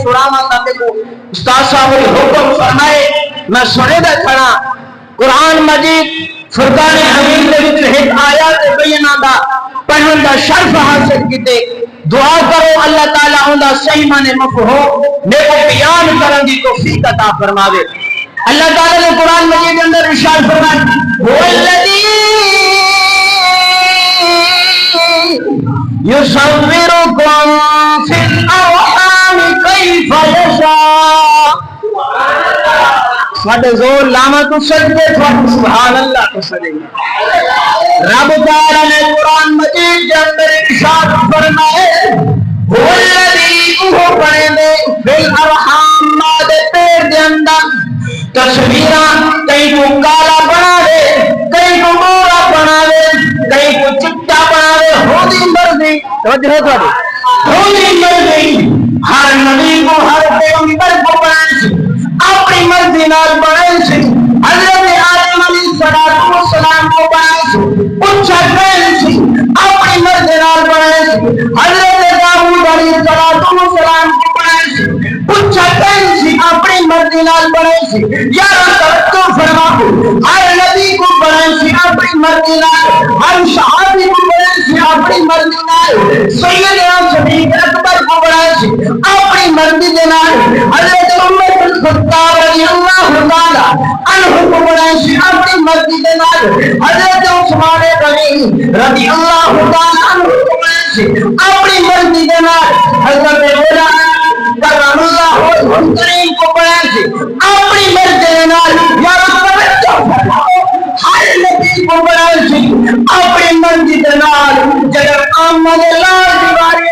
سناواں گا تے استاد صاحب نے حکم فرمائے میں سنے دا کھڑا قرآن مجید فرقان حمید دے وچ ایک آیات بینہ دا پڑھن دا شرف حاصل کیتے دعا کرو اللہ تعالی اوندا صحیح معنی مفہوم میرے کو بیان کرن دی توفیق عطا فرماوے اللہ تعالی نے قرآن مجید کے اندر ارشاد فرمایا هو الذی یصورکم فی الارحام کیف یشاء ساڈے زور لاما تو سجدے سبحان اللہ تو سجدے رب تعالی نے قرآن مجید کے اندر ارشاد فرمائے هو الذی وہ بنے دے فی الارحام مادے پیٹ دے اندر تصویراں کئی کو کالا بنا دے کئی کو گورا بنا دے کئی کو چٹا بنا دے ہوندی مرضی توجہ ہے ہوندی مرضی ہر نبی کو ہر پیغمبر کو بنائے سی اپنی مرضی نال بنائے سی حضرت آدم علیہ السلام کو بنائے سی اچھا پہن سی اپنی مرضی نال بنائے سی حضرت داؤد علیہ السلام کو بنائے سی اچھا پہن سی اپنی مرضی نال بنائے سی یا تو فرما ہر نبی کو بنائے سی اپنی مرضی نال ہر صحابی کو بنائے سی اپنی مرضی نال سیدنا صدیق اکبر کو بنائے سی اپنی مرضی دے نال حضرت عمر بن خطاب رضی اللہ تعالی عنہ کو بنائے سی اپنی مرضی دے نال حضرت عثمان غنی رضی اللہ تعالی عنہ کو بنائے سی اپنی مرضی دے نال حضرت مولانا کرم اللہ وجہہ کو بنائے سی اپنی مرضی دے نال یا رب ہر نبی کو بنائے سی اپنی مرضی دے نال جب آمد اللہ دیواری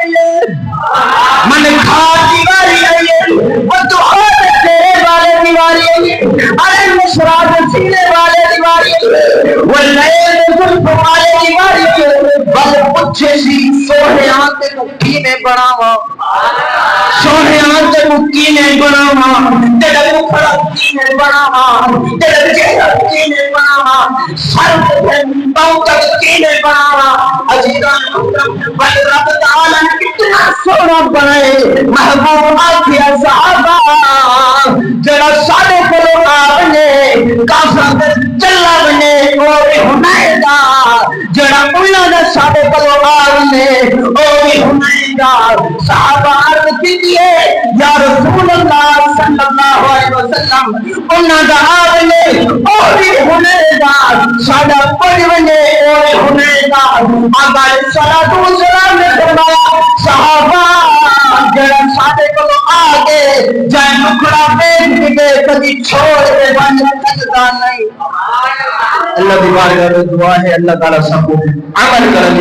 من کھا دیواری آئی وہ تو خود تیرے والے دیواری آئی ارے مشراب سینے والے دیواری آئی وہ نئے ظلم والے دیواری آئی بل پچھے سی سوہے آنتے کو کینے بناوا سوہے آنتے کو کینے بناوا تیرے مکھڑا کینے بناوا تیرے چہرہ کینے بناوا سر پہ پاؤں تک کینے بناوا عزیزان بل رب تعالی نے کتنا سونا بنائے محبوب آتیا صحابہ جڑا ساڑے کلو آبنے کافران دے چلا بنے اوی ہنائے دا جڑا انہاں دے ساڑے کلو آبنے اوی ہنائے دا صحابہ عرض کیجئے یا رسول اللہ صلی اللہ علیہ وسلم انہاں دا آبنے اوی ہنائے دا ساڑا پڑھ بنے اوی ہنائے دا آقا صلی اللہ نے فرمایا صحابہ جڑا ساڑے کلو آگے جائے مکھڑا بیٹھ کے کبھی چھوڑ کے بن سکتا نہیں اللہ دی بارگاہ میں دعا ہے اللہ تعالیٰ سب کو عمل کرنے